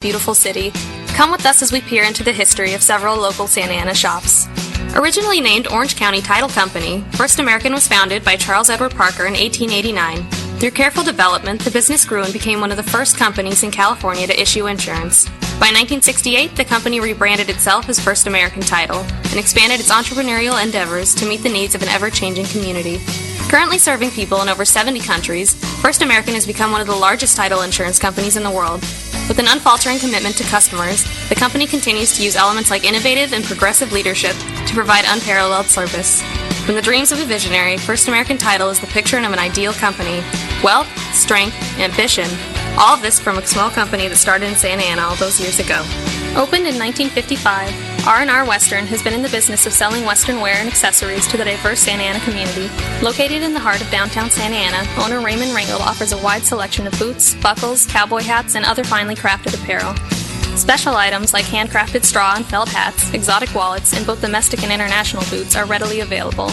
beautiful city. Come with us as we peer into the history of several local Santa Ana shops. Originally named Orange County Title Company, First American was founded by Charles Edward Parker in 1889. Through careful development, the business grew and became one of the first companies in California to issue insurance. By 1968, the company rebranded itself as First American Title and expanded its entrepreneurial endeavors to meet the needs of an ever-changing community. Currently serving people in over 70 countries, First American has become one of the largest title insurance companies in the world. With an unfaltering commitment to customers, the company continues to use elements like innovative and progressive leadership to provide unparalleled service. From the dreams of a visionary, First American Title is the picture of an ideal company. Wealth, strength, ambition, all of this from a small company that started in Santa Ana all those years ago. Opened in 1955, R&R Western has been in the business of selling Western wear and accessories to the diverse Santa Ana community. Located in the heart of downtown Santa Ana, owner Raymond Ringgold offers a wide selection of boots, buckles, cowboy hats, and other finely crafted apparel. Special items like handcrafted straw and felt hats, exotic wallets, and both domestic and international boots are readily available.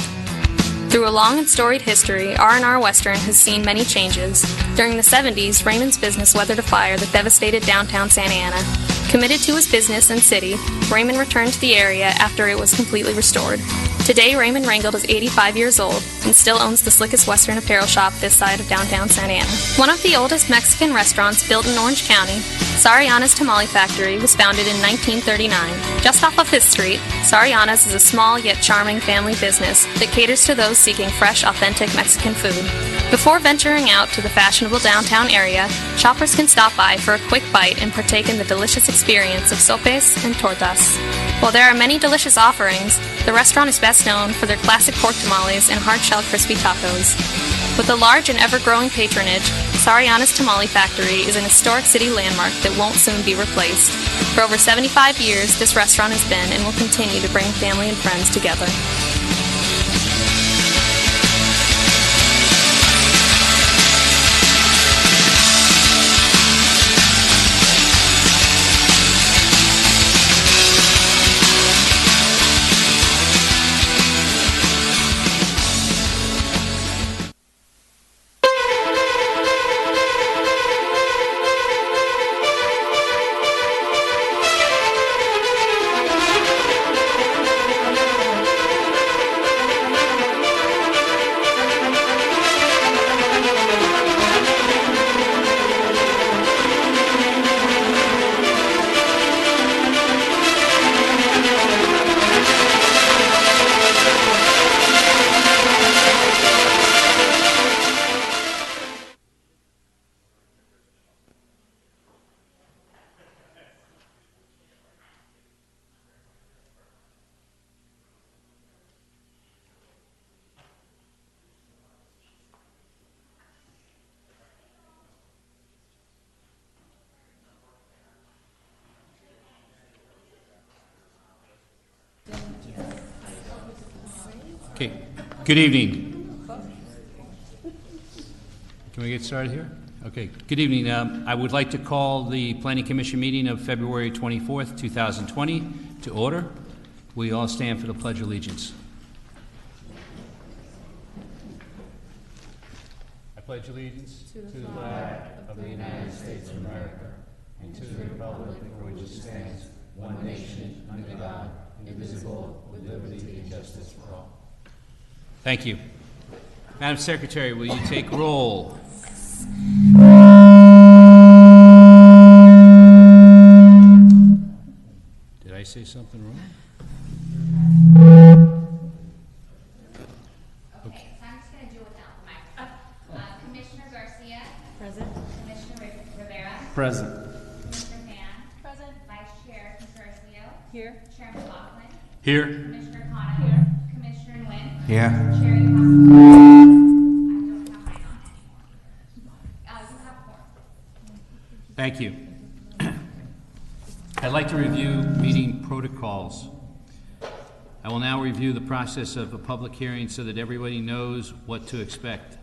Through a long and storied history, R&R Western has seen many changes. During the 70s, Raymond's business weathered a fire that devastated downtown Santa Ana. Committed to his business and city, Raymond returned to the area after it was completely restored. Today, Raymond Ringgold is 85 years old and still owns the slickest Western apparel shop this side of downtown Santa Ana. One of the oldest Mexican restaurants built in Orange County, Sariana's Tamale Factory was founded in 1939. Just off of Fifth Street, Sariana's is a small yet charming family business that caters to those seeking fresh, authentic Mexican food. Before venturing out to the fashionable downtown area, shoppers can stop by for a quick bite and partake in the delicious experience of sopes and tortas. While there are many delicious offerings, the restaurant is best known for their classic pork tamales and hard-shell crispy tacos. With a large and ever-growing patronage, Sariana's Tamale Factory is an historic city landmark that won't soon be replaced. For over 75 years, this restaurant has been and will continue to bring family and friends together. Okay, good evening. Can we get started here? Okay, good evening. I would like to call the Planning Commission meeting of February 24th, 2020 to order. We all stand for the Pledge of Allegiance. I pledge allegiance to the flag of the United States of America and to the republic for which it stands, one nation, under God, indivisible, with liberty and justice for all. Thank you. Madam Secretary, will you take roll? Did I say something wrong? Okay, so I'm just going to do it without the microphone. Commissioner Garcia. Present. Commissioner Rivera. Present. Commissioner Mann. Present. Vice Chair Consorcio. Here. Chairman Laughlin. Here. Commissioner Connor. Here. Commissioner Nguyen. Yeah. Chair Yohasan. I don't have mine on anymore. You have four. Thank you. I'd like to review meeting protocols. I will now review the process of a public hearing so that everybody knows what to expect.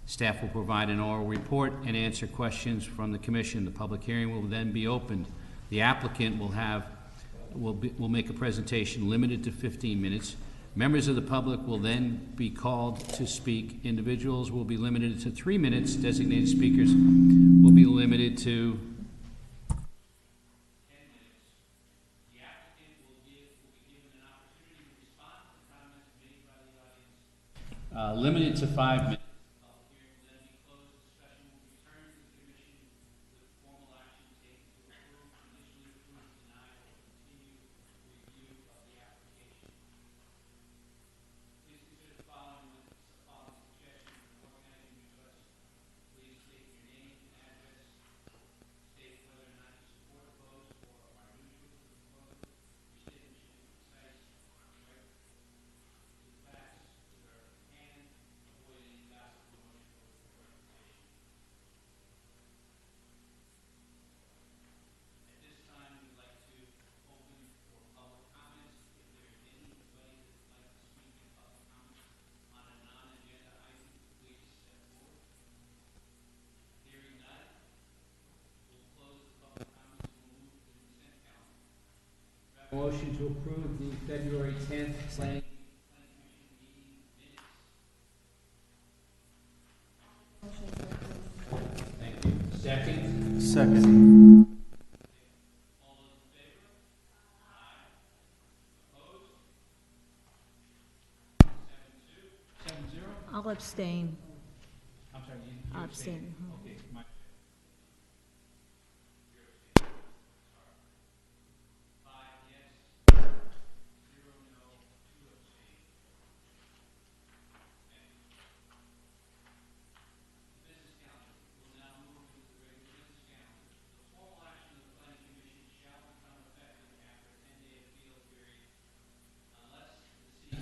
Staff will provide an oral report and answer questions from the commission. The public hearing will then be opened. The applicant will make a presentation limited to 15 minutes. Members of the public will then be called to speak. Individuals will be limited to 3 minutes. Designated speakers will be limited to limited to 5 minutes. Motion to approve the February 10th planning. Thank you. Second? Second. I'll abstain. I'm sorry, I'll abstain. Okay, my.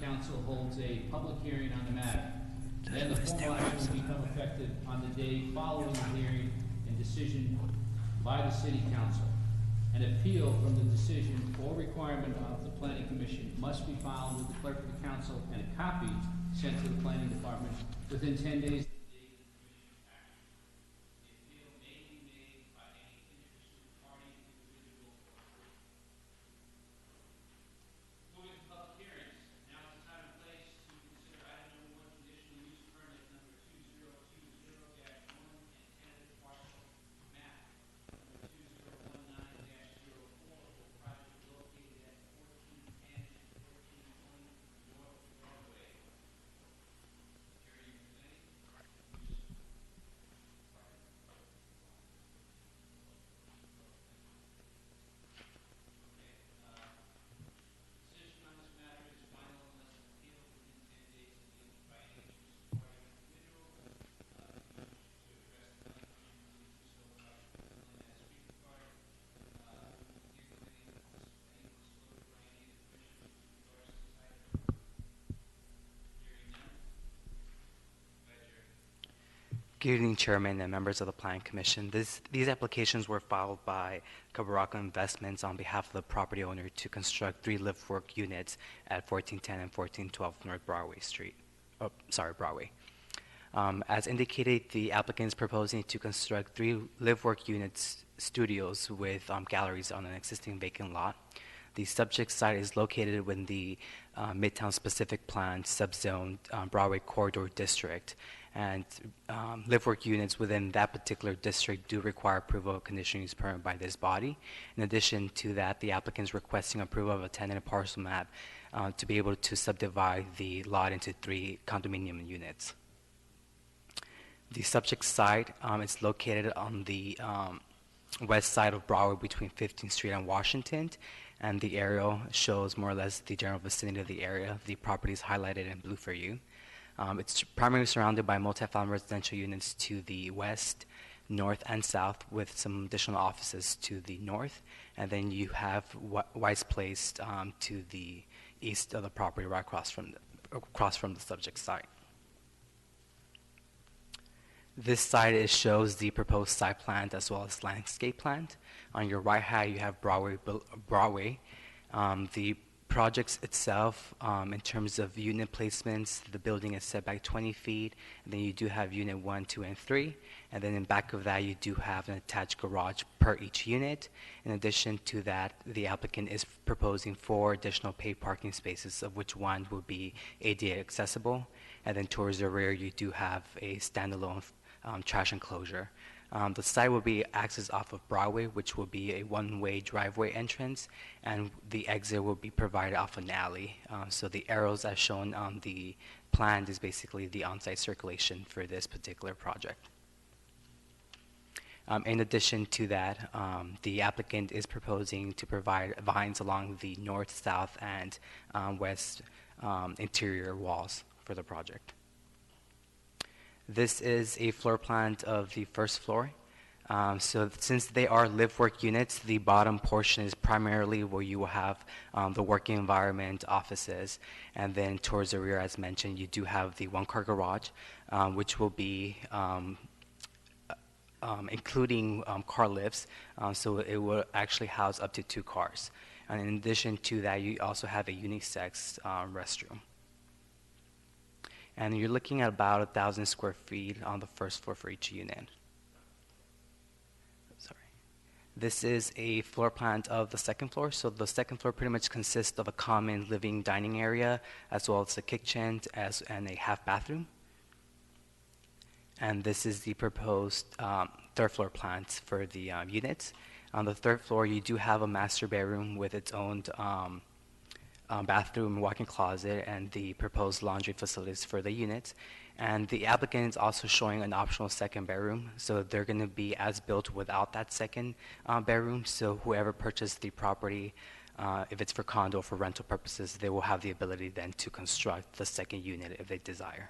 Council holds a public hearing on the matter. Then the formal action will become effective on the day following the hearing and decision by the City Council. An appeal from the decision or requirement of the Planning Commission must be filed with the Clerk of the Council and a copy sent to the Planning Department within 10 days. Good evening, Chairman and members of the Planning Commission. These applications were filed by Cabaraka Investments on behalf of the property owner to construct 3 live-work units at 1410 and 1412 North Broadway. As indicated, the applicant is proposing to construct 3 live-work units studios with galleries on an existing vacant lot. The subject site is located within the Midtown Specific Plan subzone Broadway Corridor District, and live-work units within that particular district do require approval of conditional use permit by this body. In addition to that, the applicant is requesting approval of a tenant parcel map to be able to subdivide the lot into 3 condominium units. The subject site is located on the west side of Broadway between 15th Street and Washington, and the aerial shows more or less the general vicinity of the area. The property is highlighted in blue for you. It's primarily surrounded by multifamily residential units to the west, north, and south, with some additional offices to the north. And then you have Weiss Place to the east of the property, right across from the subject site. This site shows the proposed site plan as well as landscape plan. On your right hand, you have Broadway. The projects itself, in terms of unit placements, the building is set back 20 feet, and then you do have unit 1, 2, and 3, and then in back of that you do have an attached garage per each unit. In addition to that, the applicant is proposing 4 additional paid parking spaces, of which 1 will be ADA accessible, and then towards the rear you do have a standalone trash enclosure. The site will be accessed off of Broadway, which will be a one-way driveway entrance, and the exit will be provided off an alley. So the arrows as shown on the plan is basically the on-site circulation for this particular project. In addition to that, the applicant is proposing to provide vines along the north, south, and west interior walls for the project. This is a floor plan of the first floor. So since they are live-work units, the bottom portion is primarily where you will have the working environment, offices, and then towards the rear, as mentioned, you do have the one-car garage, which will be including car lifts, so it will actually house up to 2 cars. And in addition to that, you also have a unisex restroom. And you're looking at about 1,000 square feet on the first floor for each unit. Sorry. This is a floor plan of the second floor. So the second floor pretty much consists of a common living dining area, as well as a kitchen and a half bathroom. And this is the proposed third floor plan for the units. On the third floor, you do have a master bedroom with its own bathroom, walk-in closet, and the proposed laundry facilities for the units. And the applicant is also showing an optional second bedroom, so they're going to be as built without that second bedroom. So whoever purchased the property, if it's for condo or for rental purposes, they will have the ability then to construct the second unit if they desire.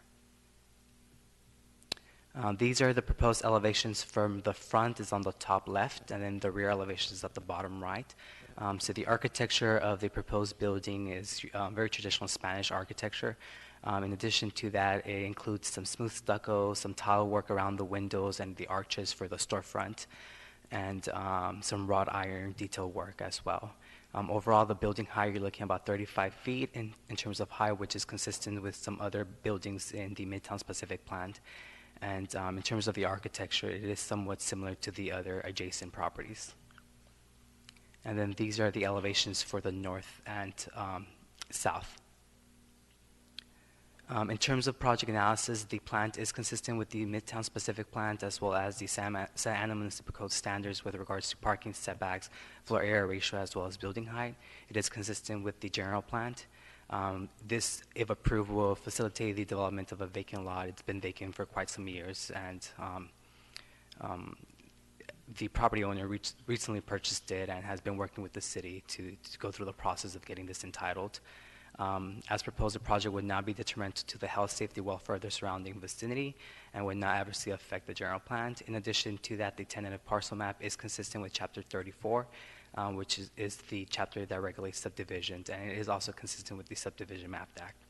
These are the proposed elevations. From the front is on the top left, and then the rear elevation is at the bottom right. So the architecture of the proposed building is very traditional Spanish architecture. In addition to that, it includes some smooth stucco, some tile work around the windows and the arches for the storefront, and some wrought iron detail work as well. Overall, the building height, you're looking at about 35 feet in terms of height, which is consistent with some other buildings in the Midtown Pacific plan. And in terms of the architecture, it is somewhat similar to the other adjacent properties. And then these are the elevations for the north and south. In terms of project analysis, the plant is consistent with the Midtown Pacific plant as well as the Santa Ana Municipal Code standards with regards to parking setbacks, floor area ratio, as well as building height. It is consistent with the general plant. This, if approved, will facilitate the development of a vacant lot. It's been vacant for quite some years, and the property owner recently purchased it and has been working with the city to go through the process of getting this entitled. As proposed, the project would not be detrimental to the health, safety, welfare of the surrounding vicinity and would not adversely affect the general plan. In addition to that, the tentative parcel map is consistent with Chapter 34, which is the chapter that regulates subdivisions, and it is also consistent with the Subdivision Map Act.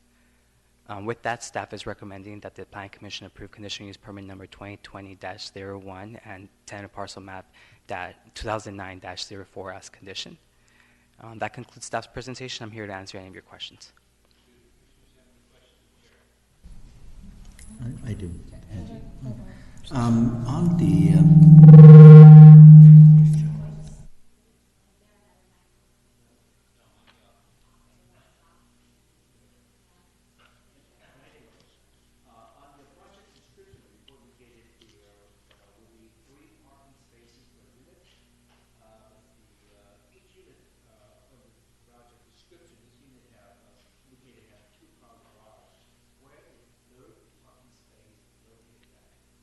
With that, staff is recommending that the Planning Commission approve conditional use permit number 2020-01 and tentative parcel map 2009-04 as condition. That concludes staff's presentation. I'm here to answer any of your questions. I do. On the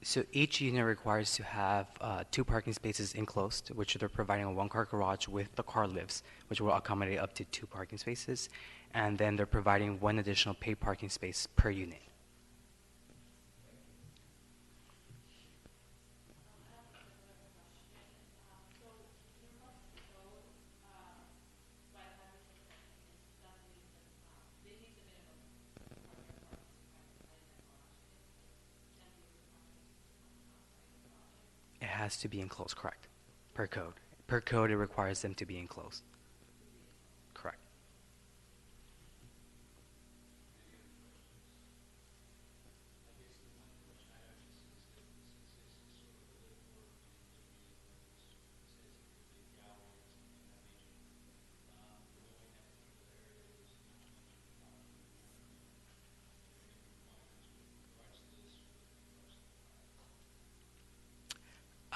So each unit requires to have 2 parking spaces enclosed, which they're providing a one-car garage with the car lifts, which will accommodate up to 2 parking spaces. And then they're providing 1 additional paid parking space per unit. It has to be enclosed, correct, per code. Per code, it requires them to be enclosed. Correct.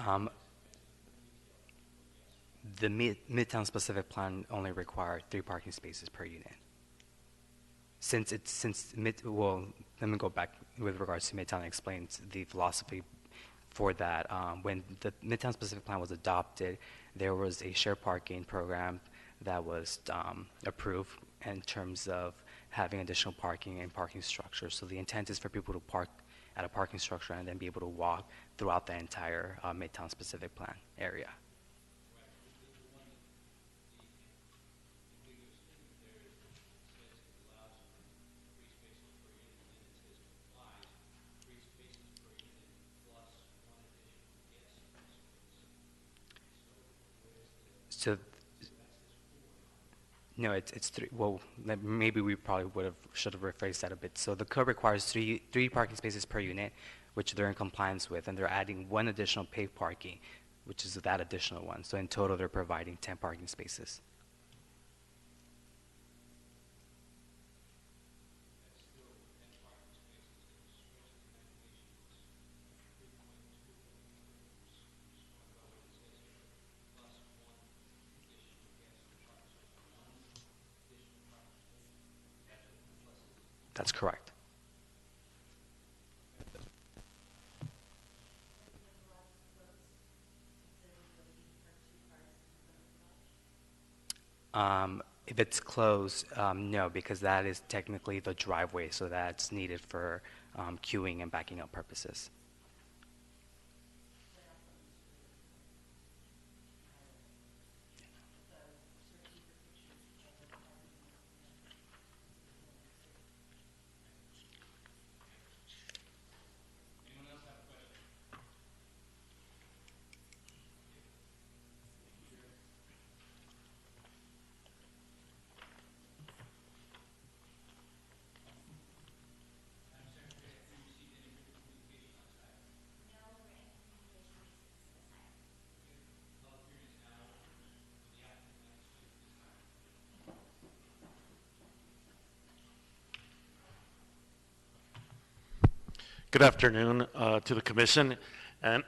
Um, the Midtown specific plan only required 3 parking spaces per unit. Well, let me go back with regards to Midtown and explain the philosophy for that. When the Midtown specific plan was adopted, there was a shared parking program that was approved in terms of having additional parking and parking structures. So the intent is for people to park at a parking structure and then be able to walk throughout the entire Midtown specific plan area. So, no, it's 3. Well, maybe we probably should have rephrased that a bit. So the code requires three parking spaces per unit, which they're in compliance with, and they're adding 1 additional paved parking, which is that additional one. So in total, they're providing 10 parking spaces. That's correct. If it's closed, no, because that is technically the driveway, so that's needed for queuing and backing up purposes. Good afternoon to the commission. And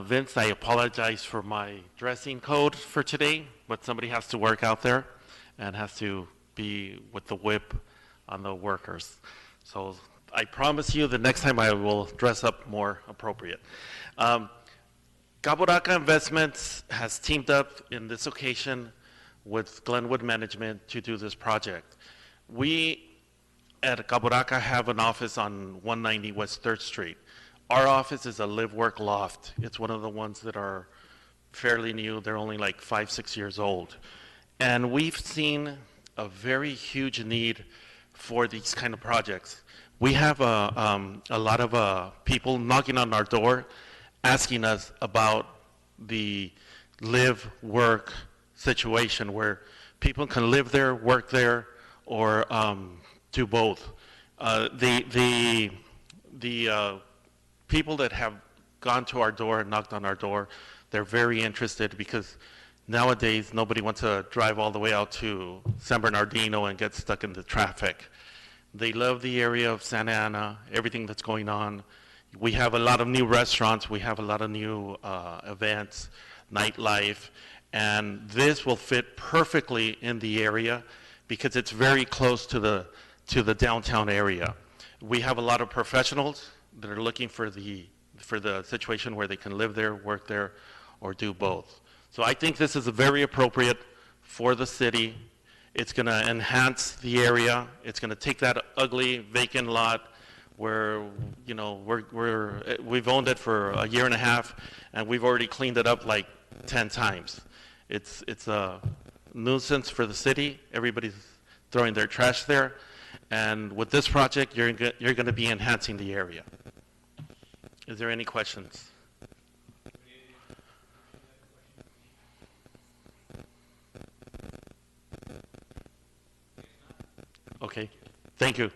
Vince, I apologize for my dressing code for today, but somebody has to work out there and has to be with the whip on the workers. So I promise you the next time I will dress up more appropriate. Caburaca Investments has teamed up in this occasion with Glenwood Management to do this project. We at Caburaca have an office on 190 West 3rd Street. Our office is a live-work loft. It's one of the ones that are fairly new. They're only like 5-6 years old. And we've seen a very huge need for these kind of projects. We have a lot of people knocking on our door asking us about the live-work situation where people can live there, work there, or do both. The people that have gone to our door and knocked on our door, they're very interested because nowadays nobody wants to drive all the way out to San Bernardino and get stuck in the traffic. They love the area of Santa Ana, everything that's going on. We have a lot of new restaurants, we have a lot of new events, nightlife, and this will fit perfectly in the area because it's very close to the downtown area. We have a lot of professionals that are looking for the situation where they can live there, work there, or do both. So I think this is very appropriate for the city. It's going to enhance the area. It's going to take that ugly vacant lot where we've owned it for a year and a half, and we've already cleaned it up like 10 times. It's a nuisance for the city. Everybody's throwing their trash there. And with this project, you're going to be enhancing the area. Is there any questions? Okay, thank you.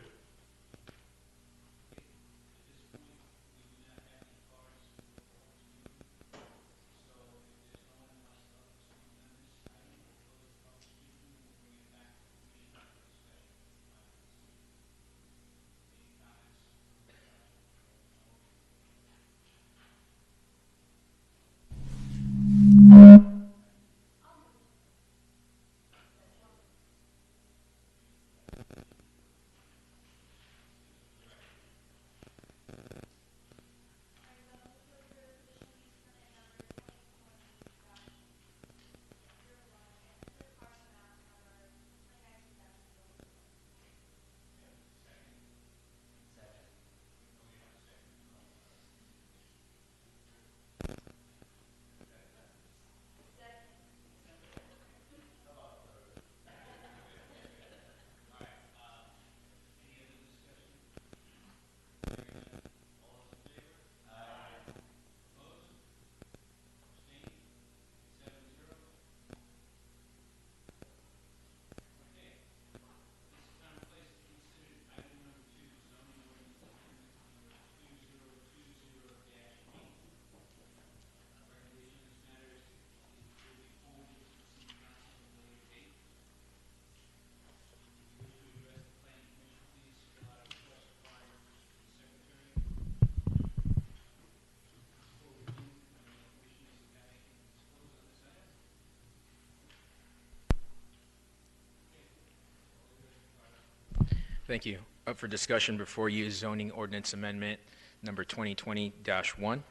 Thank you. Up for discussion before you is zoning ordinance amendment number 2020-1.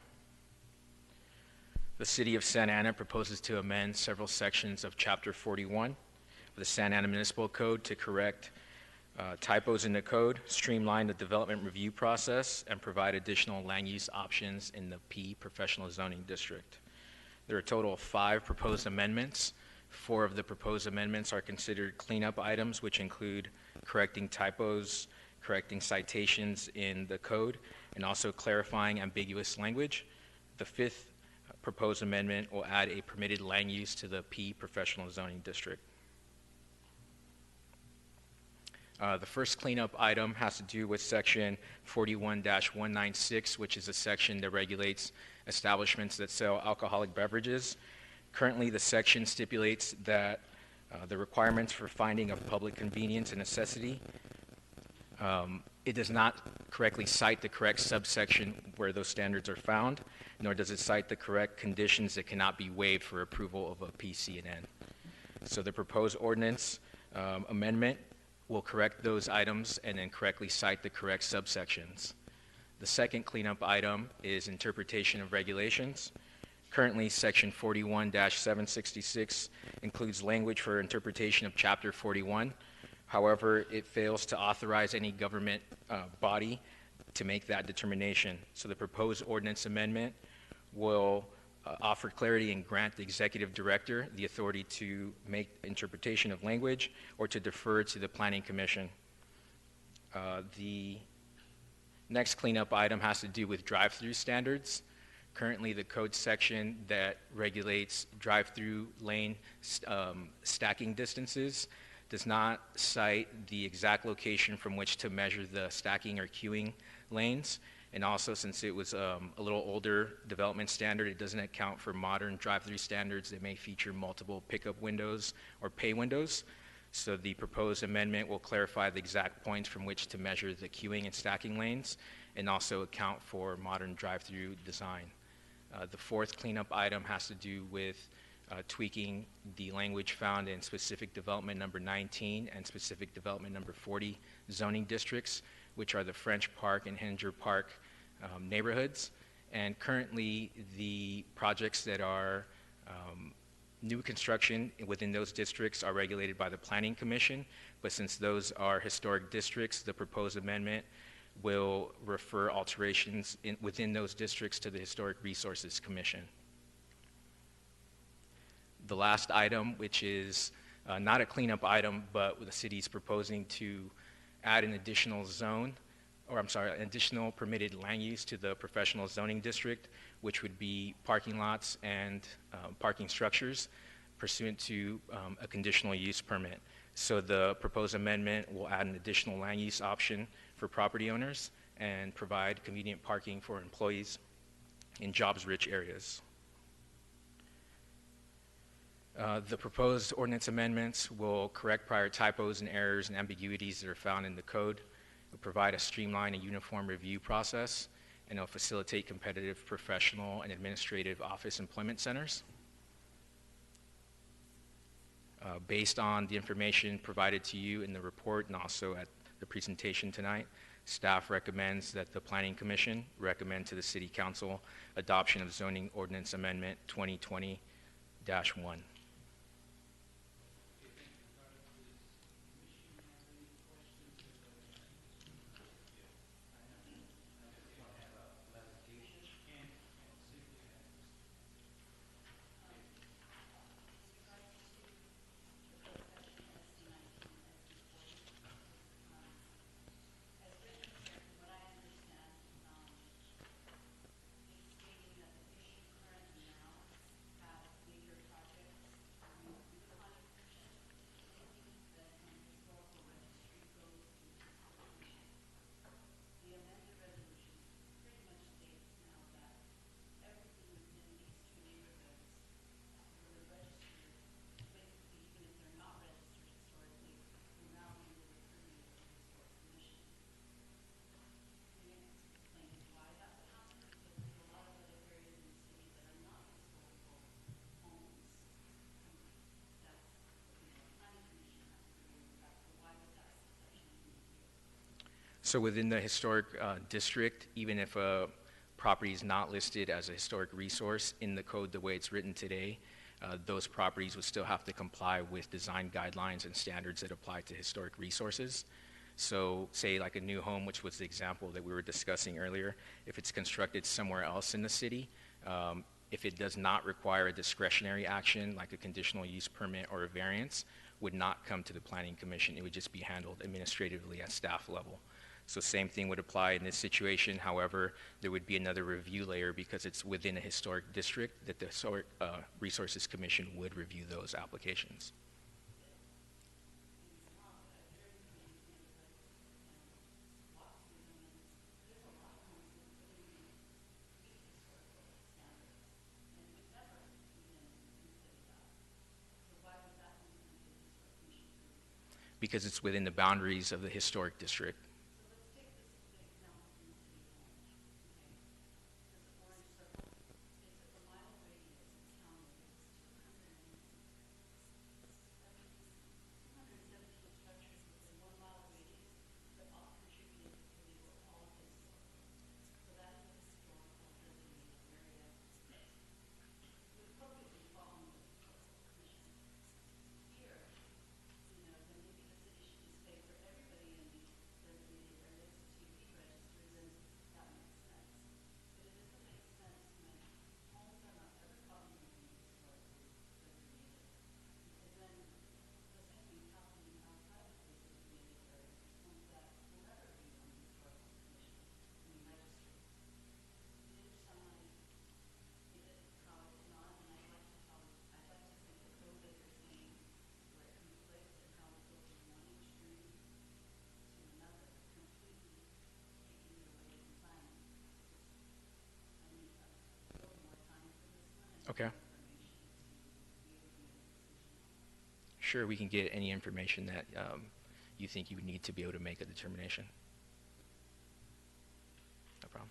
The City of Santa Ana proposes to amend several sections of Chapter 41 of the Santa Ana Municipal Code to correct typos in the code, streamline the development review process, and provide additional land use options in the P Professional Zoning District. There are a total of 5 proposed amendments. 4 of the proposed amendments are considered cleanup items, which include correcting typos, correcting citations in the code, and also clarifying ambiguous language. The 5th proposed amendment will add a permitted land use to the P Professional Zoning District. The first cleanup item has to do with section 41-196, which is a section that regulates establishments that sell alcoholic beverages. Currently, the section stipulates that the requirements for finding of public convenience and necessity, it does not correctly cite the correct subsection where those standards are found, nor does it cite the correct conditions that cannot be waived for approval of a PC&N. So the proposed ordinance amendment will correct those items and then correctly cite the correct subsections. The second cleanup item is interpretation of regulations. Currently, section 41-766 includes language for interpretation of chapter 41. However, it fails to authorize any government body to make that determination. So the proposed ordinance amendment will offer clarity and grant the executive director the authority to make interpretation of language or to defer to the Planning Commission. The next cleanup item has to do with drive-through standards. Currently, the code section that regulates drive-through lane stacking distances does not cite the exact location from which to measure the stacking or queuing lanes. And also, since it was a little older development standard, it doesn't account for modern drive-through standards that may feature multiple pickup windows or pay windows. So the proposed amendment will clarify the exact points from which to measure the queuing and stacking lanes and also account for modern drive-through design. The fourth cleanup item has to do with tweaking the language found in specific development number 19 and specific development number 40 zoning districts, which are the French Park and Henninger Park neighborhoods. And currently, the projects that are new construction within those districts are regulated by the Planning Commission, but since those are historic districts, the proposed amendment will refer alterations within those districts to the Historic Resources Commission. The last item, which is not a cleanup item, but the city's proposing to add an additional zone, or I'm sorry, an additional permitted land use to the professional zoning district, which would be parking lots and parking structures pursuant to a conditional use permit. So the proposed amendment will add an additional land use option for property owners and provide convenient parking for employees in jobs-rich areas. The proposed ordinance amendments will correct prior typos and errors and ambiguities that are found in the code. It will provide a streamlined and uniform review process, and it will facilitate competitive professional and administrative office employment centers. Based on the information provided to you in the report and also at the presentation tonight, staff recommends that the Planning Commission recommend to the City Council adoption of Zoning Ordinance Amendment 2020-1. So within the historic district, even if a property is not listed as a historic resource in the code the way it's written today, those properties would still have to comply with design guidelines and standards that apply to historic resources. So say like a new home, which was the example that we were discussing earlier, if it's constructed somewhere else in the city, if it does not require a discretionary action like a conditional use permit or a variance, would not come to the Planning Commission. It would just be handled administratively at staff level. So same thing would apply in this situation. However, there would be another review layer because it's within a historic district that the Historic Resources Commission would review those applications. Because it's within the boundaries of the historic district. Okay. Sure, we can get any information that you think you would need to be able to make a determination. No problem.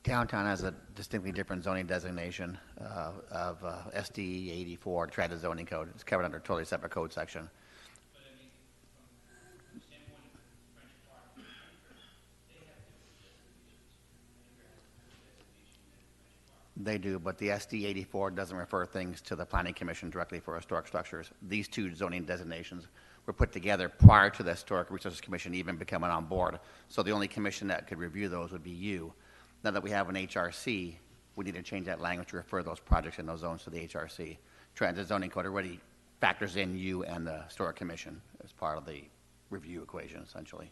Downtown has a distinctly different zoning designation of SD 84, Transit Zoning Code. It's covered under a totally separate code section. They do, but the SD 84 doesn't refer things to the Planning Commission directly for historic structures. These two zoning designations were put together prior to the Historic Resources Commission even becoming on board. So the only commission that could review those would be you. Now that we have an HRC, we need to change that language to refer those projects in those zones to the HRC. Transit Zoning Code already factors in you and the Historic Commission as part of the review equation, essentially.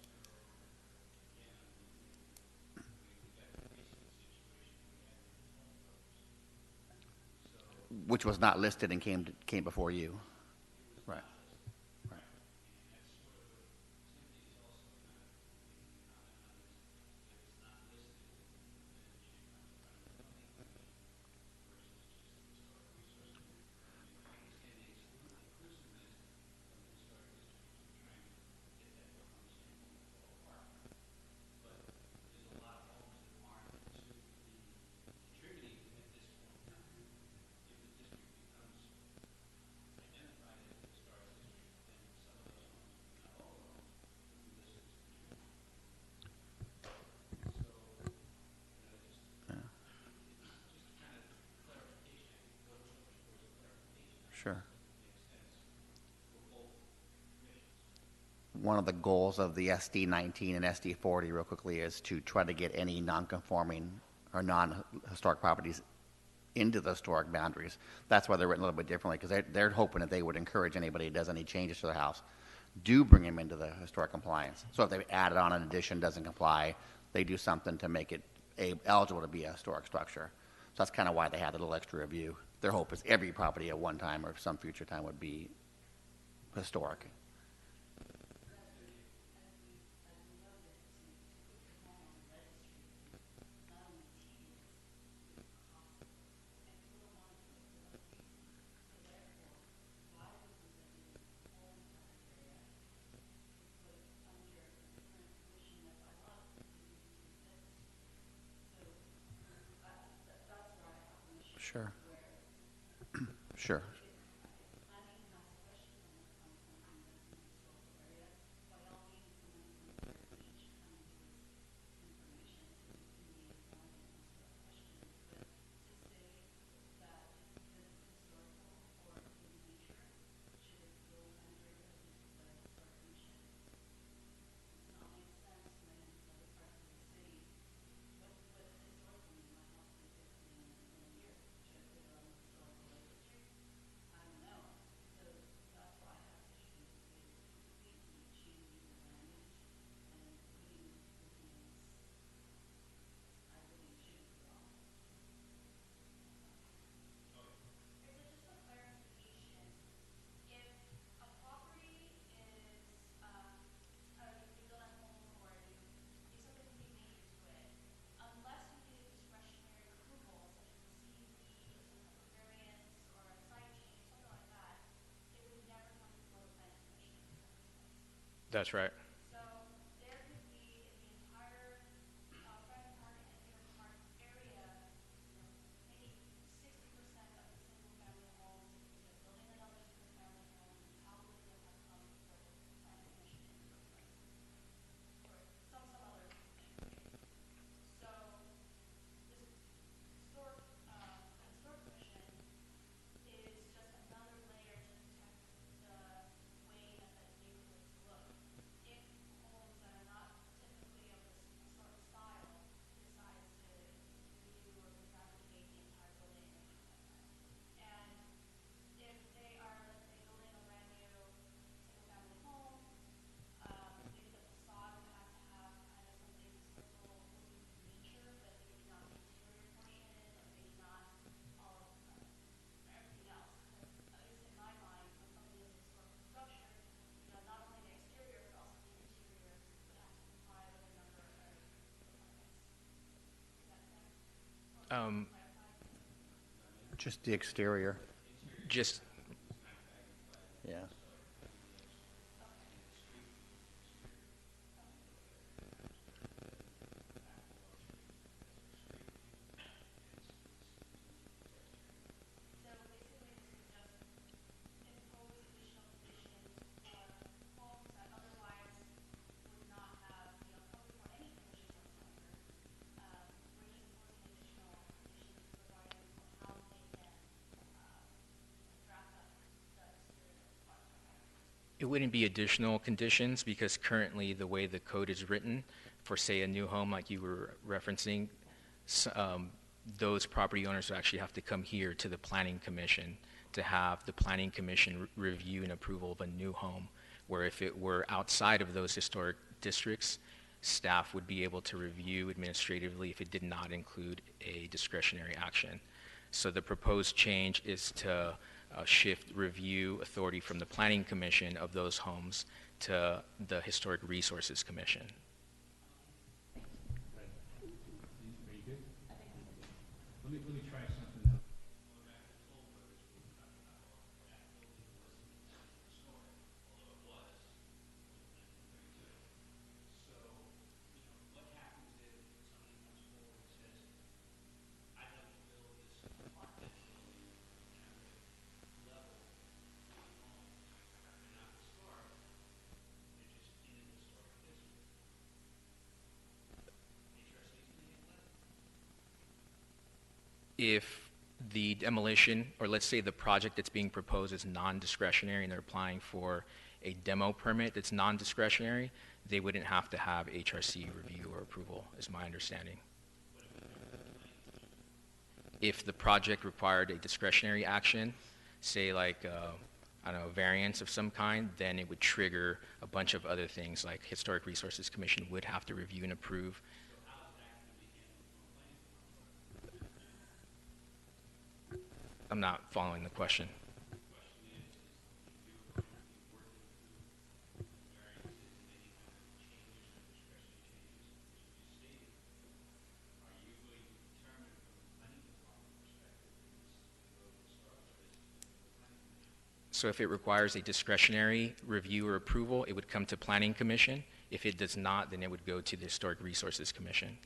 Which was not listed and came before you. Right. Right. Sure. One of the goals of the SD 19 and SD 40, real quickly, is to try to get any non-conforming or non-historic properties into the historic boundaries. That's why they're written a little bit differently, because they're hoping that they would encourage anybody who does any changes to their house, do bring them into the historic compliance. So if they added on an addition, doesn't comply, they do something to make it eligible to be a historic structure. So that's kind of why they had a little extra review. Their hope is every property at one time or some future time would be historic. Sure. Sure. That's right. Um, Just the exterior. just Yeah. It wouldn't be additional conditions because currently the way the code is written for, say, a new home like you were referencing, those property owners would actually have to come here to the Planning Commission to have the Planning Commission review and approval of a new home, where if it were outside of those historic districts, staff would be able to review administratively if it did not include a discretionary action. So the proposed change is to shift review authority from the Planning Commission of those homes to the Historic Resources Commission. Are you good? Let me try something else. If the demolition, or let's say the project that's being proposed is non-discretionary and they're applying for a demo permit that's non-discretionary, they wouldn't have to have HRC review or approval, is my understanding. If the project required a discretionary action, say like, I don't know, a variance of some kind, then it would trigger a bunch of other things like Historic Resources Commission would have to review and approve. I'm not following the question. So if it requires a discretionary review or approval, it would come to Planning Commission. If it does not, then it would go to the Historic Resources Commission.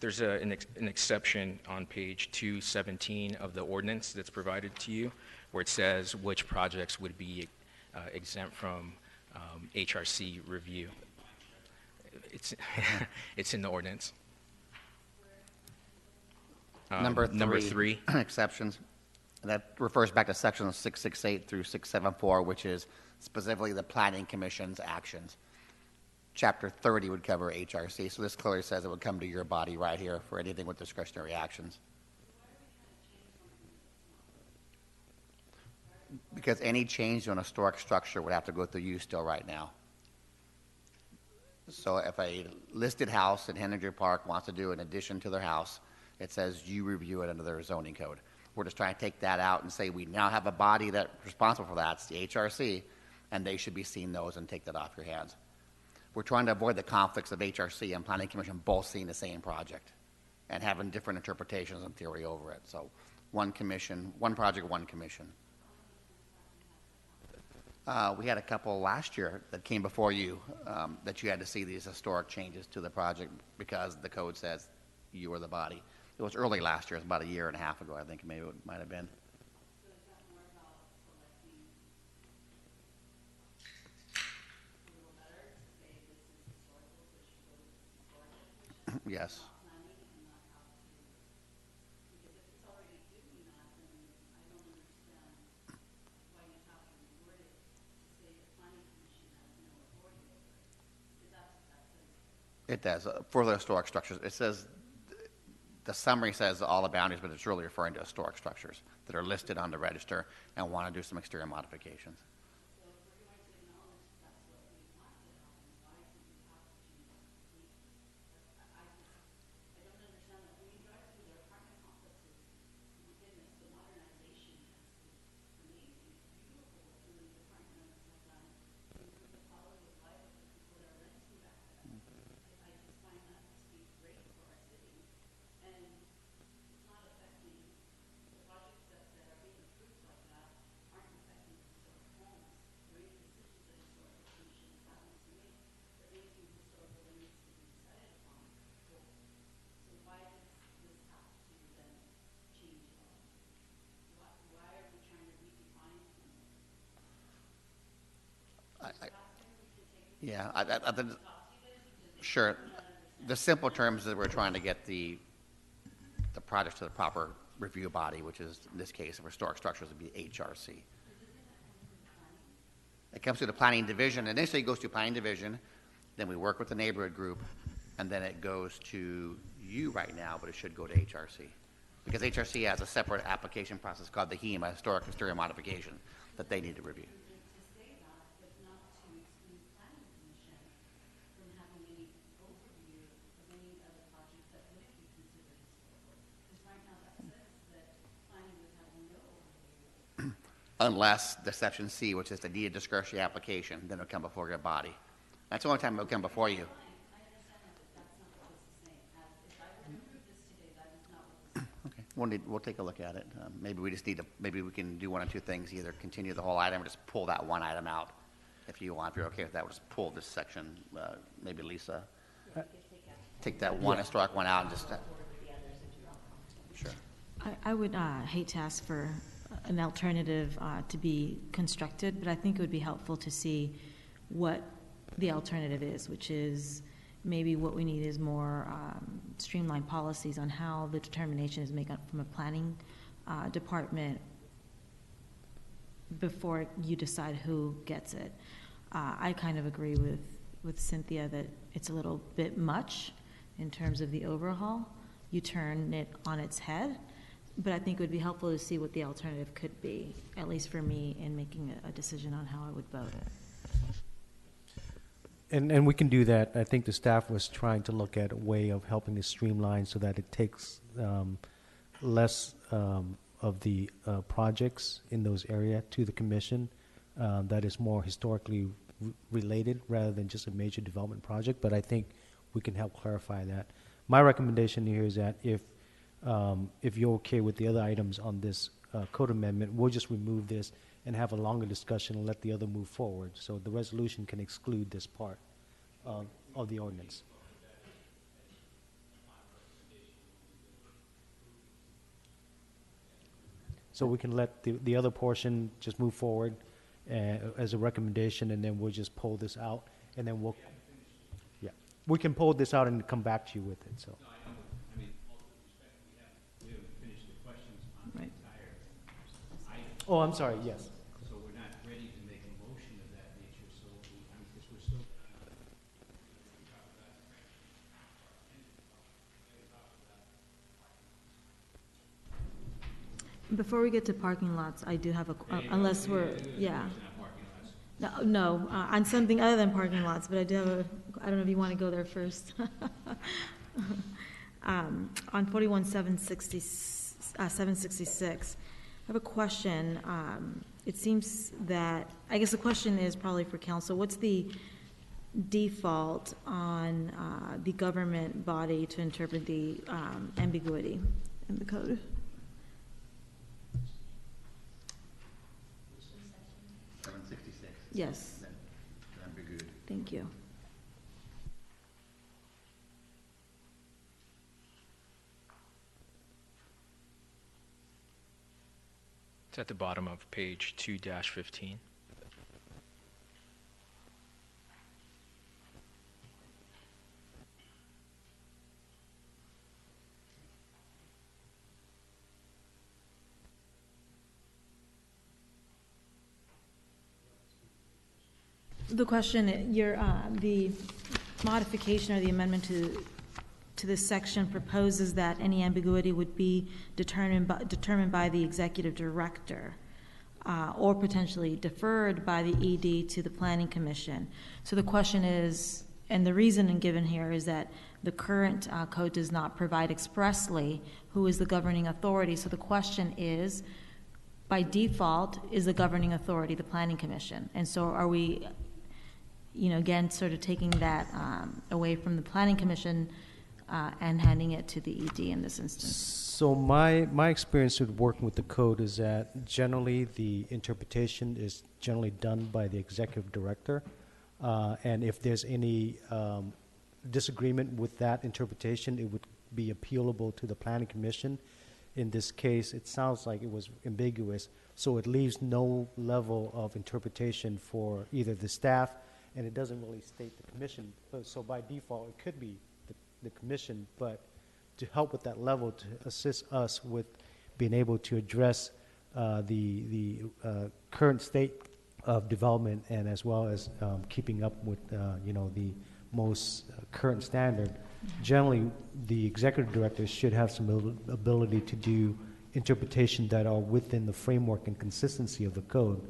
There's an exception on page 217 of the ordinance that's provided to you, where it says which projects would be exempt from HRC review. It's it's in the ordinance. Number three. Exceptions. That refers back to sections 668 through 674, which is specifically the Planning Commission's actions. Chapter 30 would cover HRC, so this clearly says it would come to your body right here for anything with discretionary actions. Because any change to an historic structure would have to go through you still right now. So if a listed house in Henninger Park wants to do an addition to their house, it says you review it under their zoning code. We're just trying to take that out and say we now have a body that's responsible for that, it's the HRC, and they should be seeing those and take that off your hands. We're trying to avoid the conflicts of HRC and Planning Commission both seeing the same project and having different interpretations and theory over it. So one commission, one project, one commission. We had a couple last year that came before you that you had to see these historic changes to the project because the code says you were the body. It was early last year. It was about a year and a half ago, I think maybe it might have been. Yes. It does. For the historic structures, it says, the summary says all the boundaries, but it's really referring to historic structures that are listed on the register and want to do some exterior modifications. Yeah, sure. The simple terms is we're trying to get the project to the proper review body, which is, in this case, of historic structures, would be HRC. It comes to the planning division. Initially, it goes to planning division. Then we work with the neighborhood group, and then it goes to you right now, but it should go to HRC. Because HRC has a separate application process called the HEMA, Historic Exterior Modification, that they need to review. Unless the section C, which is the deed of discretionary application, then it'll come before your body. That's the only time it'll come before you. Okay, we'll take a look at it. Maybe we just need to, maybe we can do one or two things, either continue the whole item or just pull that one item out. If you want, if you're okay with that, we'll just pull this section. Maybe Lisa, take that one historic one out and just, sure. I would hate to ask for an alternative to be constructed, but I think it would be helpful to see what the alternative is, which is maybe what we need is more streamlined policies on how the determination is made from a planning department before you decide who gets it. I kind of agree with Cynthia that it's a little bit much in terms of the overhaul. You turn it on its head. But I think it would be helpful to see what the alternative could be, at least for me, in making a decision on how I would vote. And we can do that. I think the staff was trying to look at a way of helping to streamline so that it takes less of the projects in those areas to the commission that is more historically related rather than just a major development project. But I think we can help clarify that. My recommendation here is that if you're okay with the other items on this code amendment, we'll just remove this and have a longer discussion and let the other move forward. So the resolution can exclude this part of the ordinance. So we can let the other portion just move forward as a recommendation, and then we'll just pull this out, and then we'll, yeah. We can pull this out and come back to you with it, so. No, I know, I mean, all due respect, we haven't finished the questions on the Right. entire item. Oh, I'm sorry, yes. So we're not ready to make a motion of that nature, so I mean, because we're still. Before we get to parking lots, I do have a, unless we're, yeah. No, on something other than parking lots, but I do have a, I don't know if you want to go there first. On 766, I have a question. It seems that, I guess the question is probably for council, what's the default on the government body to interpret the ambiguity in the code? Yes. Thank you. It's at the bottom of page 2-15. The question, the modification or the amendment to this section proposes that any ambiguity would be determined by the executive director, or potentially deferred by the ED to the planning commission. So the question is, and the reason given here is that the current code does not provide expressly who is the governing authority. So the question is, by default, is the governing authority the planning commission? And so are we, again, sort of taking that away from the planning commission and handing it to the ED in this instance? So my experience with working with the code is that generally the interpretation is generally done by the executive director. And if there's any disagreement with that interpretation, it would be appealable to the planning commission. In this case, it sounds like it was ambiguous, so it leaves no level of interpretation for either the staff, and it doesn't really state the commission. So by default, it could be the commission, but to help with that level, to assist us with being able to address the current state of development, and as well as keeping up with the most current standard. Generally, the executive director should have some ability to do interpretation that are within the framework and consistency of the code.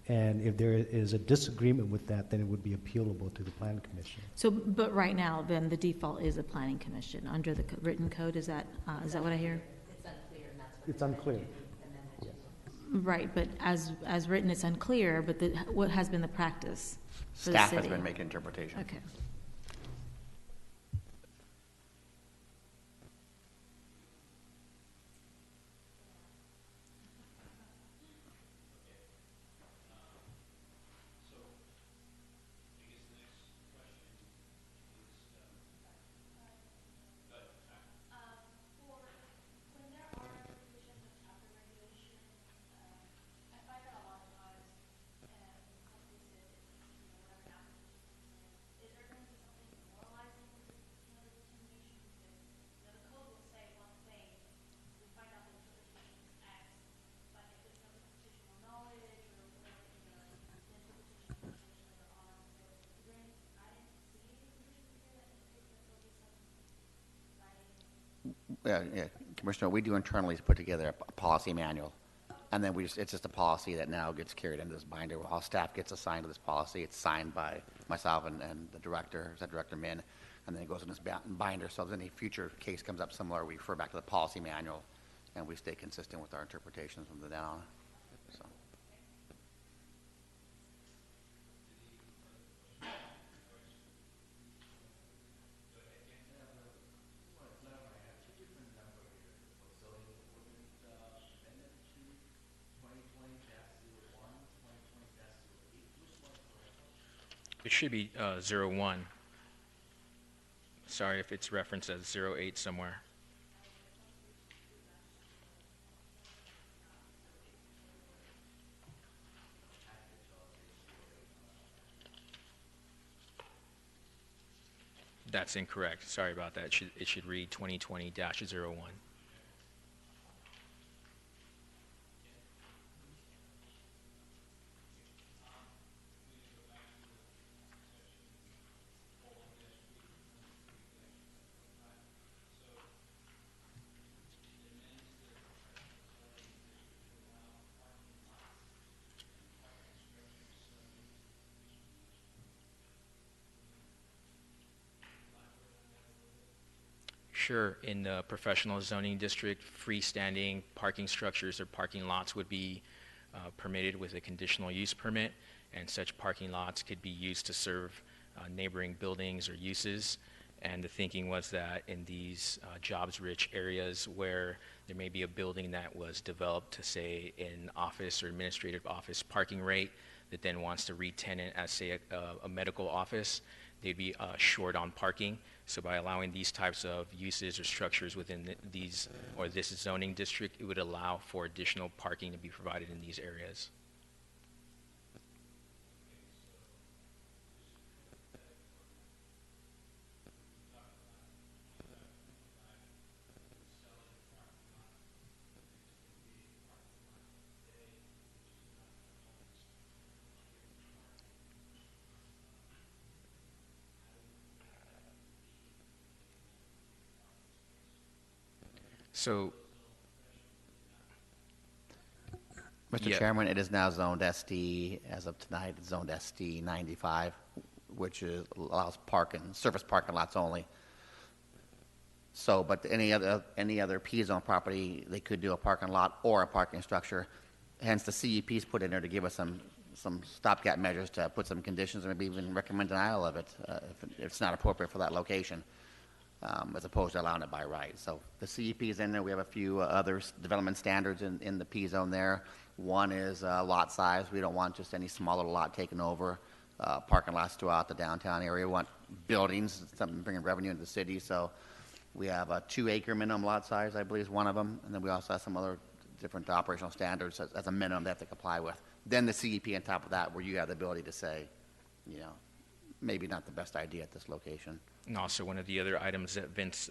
And if there is a disagreement with that, then it would be appealable to the planning commission. So, but right now, then the default is a planning commission under the written code. Is that what I hear? It's unclear, and that's what. It's unclear. Right, but as written, it's unclear. But what has been the practice for the Staff city? has been making interpretation. Okay. Yeah, Commissioner, we do internally put together a policy manual, and then it's just a policy that now gets carried into this binder. All staff gets assigned to this policy. It's signed by myself and the director, Executive Director Min, and then it goes in this binder. So if any future case comes up similar, we refer back to the policy manual, and we stay consistent with our interpretations from then on. So. It should be 01. Sorry if it's referenced as 08 somewhere. That's incorrect. Sorry about that. It should read 2020-01. Sure. In the professional zoning district, freestanding parking structures or parking lots would be permitted with a conditional use permit, and such parking lots could be used to serve neighboring buildings or uses. And the thinking was that in these jobs-rich areas where there may be a building that was developed to, say, an office or administrative office parking rate that then wants to re-tenant as, say, a medical office, they'd be short on parking. So by allowing these types of uses or structures within these or this zoning district, it would allow for additional parking to be provided in these areas. So, Mr. yeah. Chairman, it is now zoned SD, as of tonight, it's zoned SD 95, which allows surface parking lots only. So, but any other P-zone property, they could do a parking lot or a parking structure. Hence, the CEP's put in there to give us some stopgap measures to put some conditions, or maybe even recommend denial of it if it's not appropriate for that location, as opposed to allowing it by right. So the CEP is in there. We have a few other development standards in the P-zone there. One is lot size. We don't want just any small little lot taken over. Parking lots throughout the downtown area. We want buildings, something bringing revenue into the city. So we have a 2-acre minimum lot size, I believe, is one of them. And then we also have some other different operational standards as a minimum they have to comply with. Then the CEP on top of that, where you have the ability to say, maybe not the best idea at this location. And also, one of the other items that Vince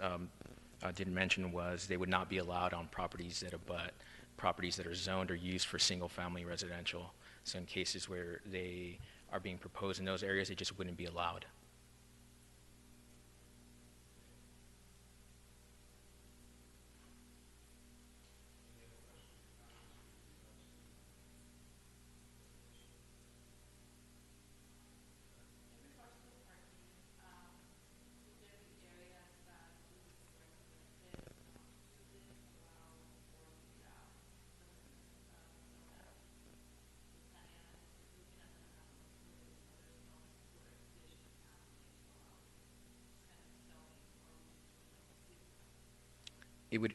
didn't mention was they would not be allowed on properties that abut properties that are zoned or used for single-family residential. So in cases where they are being proposed in those areas, they just wouldn't be allowed.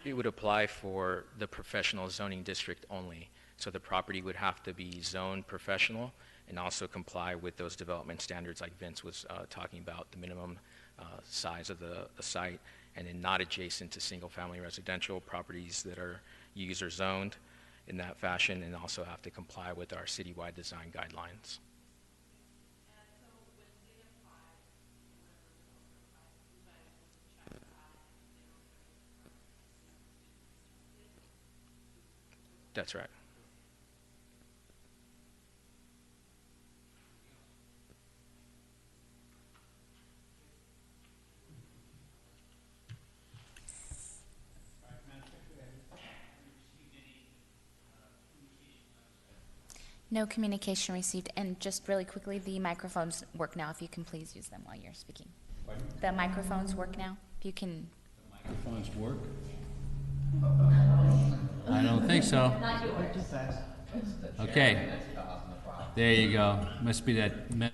It would apply for the professional zoning district only. So the property would have to be zoned professional and also comply with those development standards like Vince was talking about, the minimum size of the site, and then not adjacent to single-family residential properties that are used or zoned in that fashion, and also have to comply with our citywide design guidelines. That's right. No communication received. And just really quickly, the microphones work now. If you can please use them while you're speaking. Pardon? The microphones work now. If you can. The microphones work? I don't think so. Okay. There you go. Must be that.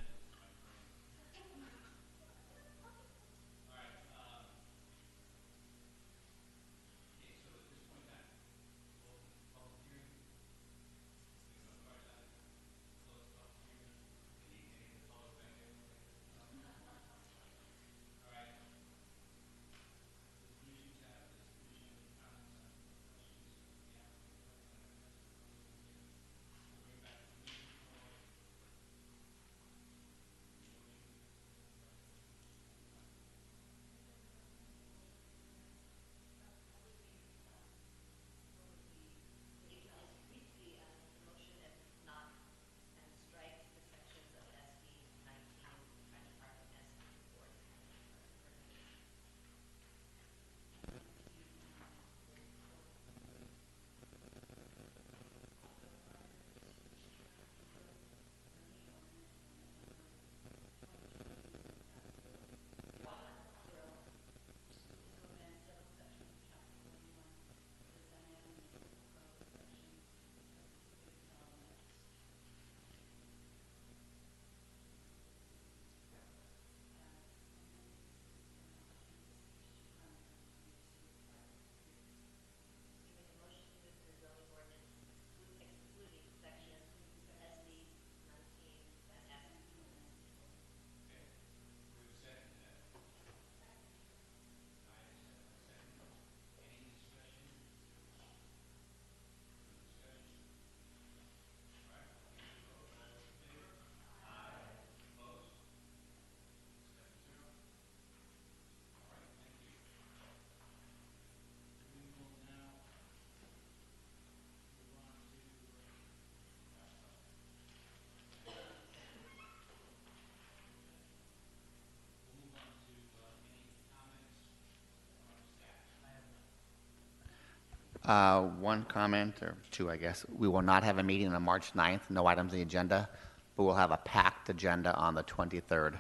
One comment, or two, I guess. We will not have a meeting on March 9th, no items on the agenda, but we'll have a packed agenda on the 23rd.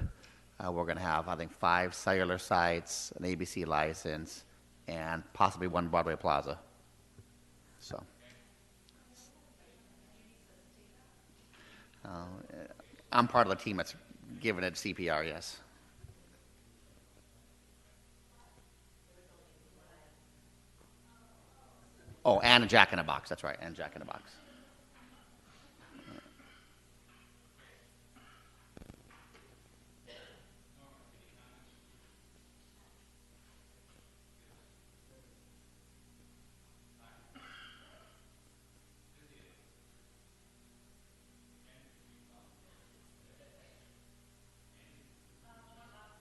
We're going to have, I think, 5 cellular sites, an ABC license, and possibly 1 Broadway Plaza. So, I'm part of the team that's given it CPR, yes. Oh, and a Jack in a Box, that's right, and Jack in a Box.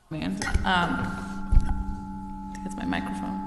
Command. That's my microphone.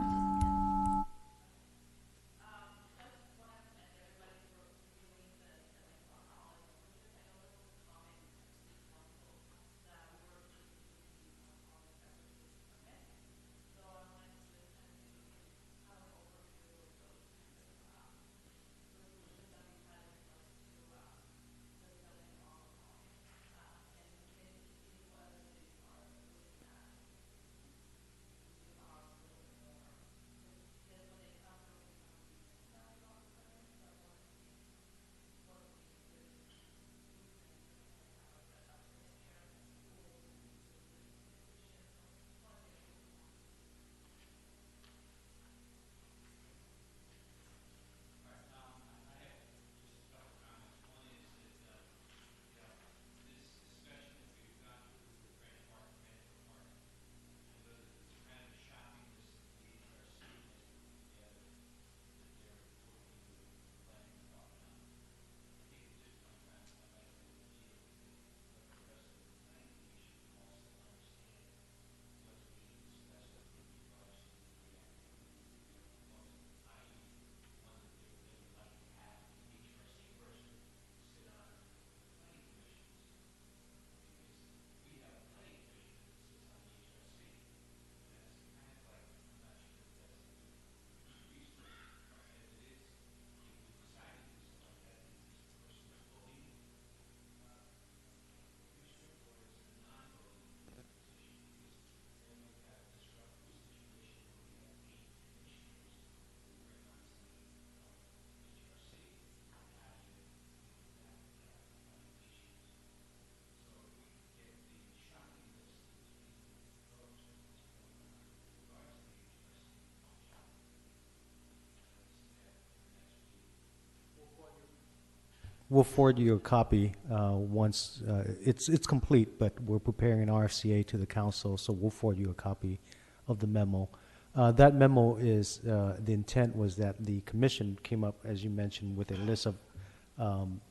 We'll forward you a copy once it's complete, but we're preparing an RFCA to the council, so we'll forward you a copy of the memo. That memo is the intent was that the commission came up, as you mentioned, with a list of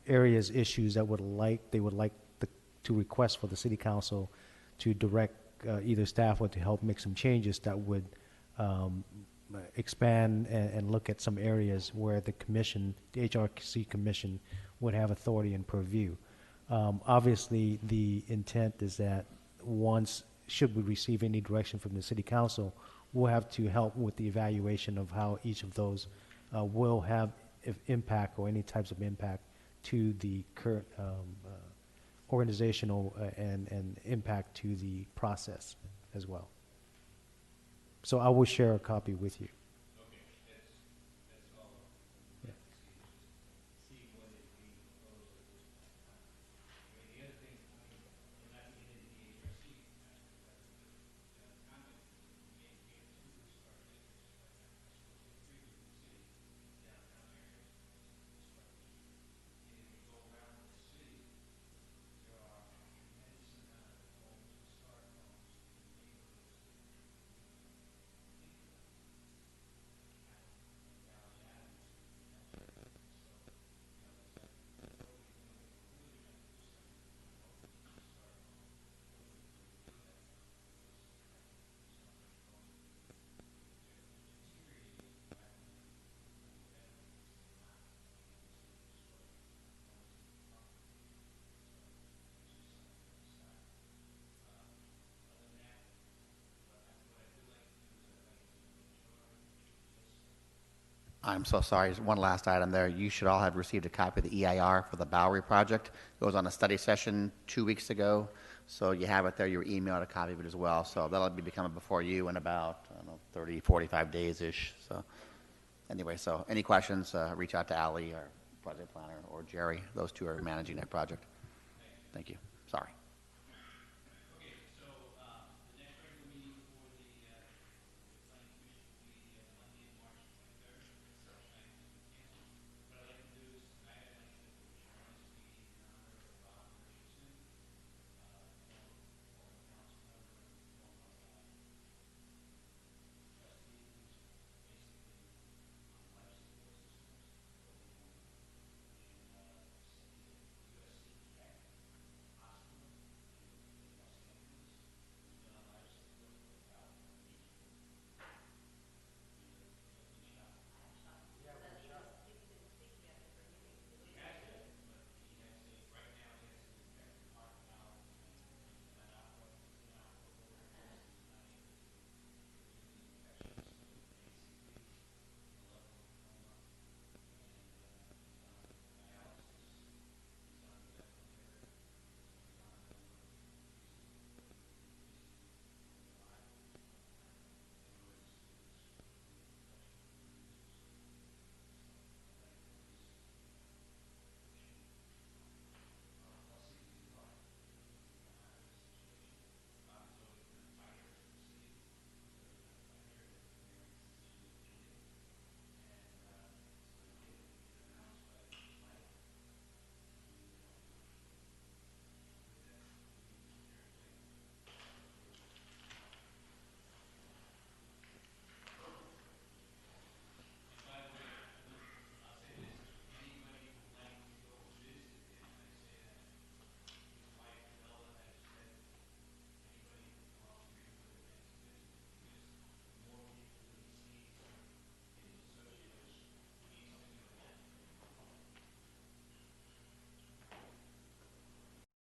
areas, issues that they would like to request for the city council to direct either staff or to help make some changes that would expand and look at some areas where the commission, the HRC commission, would have authority and purview. Obviously, the intent is that should we receive any direction from the city council, we'll have to help with the evaluation of how each of those will have impact or any types of impact to the current organizational and impact to the process as well. So I will share a copy with you. Okay, that's all. Yeah. See what is being proposed at this point in time. I mean, the other thing, we're not getting into the HRC aspect of it, but the comment we made, we have 2 historic districts right now. We're supposed to have 3 within the city, downtown areas, historic districts. And if you go around the city, there are a tremendous amount of homes, historic homes, in neighborhoods that I'm so sorry. There's one last item there. You should all have received a copy of the EIR for the Bowery project. It was on a study session 2 weeks ago, so you have it there. You were emailed a copy of it as well. So that'll be coming before you in about, I don't know, 30, 45 days-ish. So anyway, so any questions, reach out to Ali, our project planner, or Jerry. Those two are managing that project. Thank you.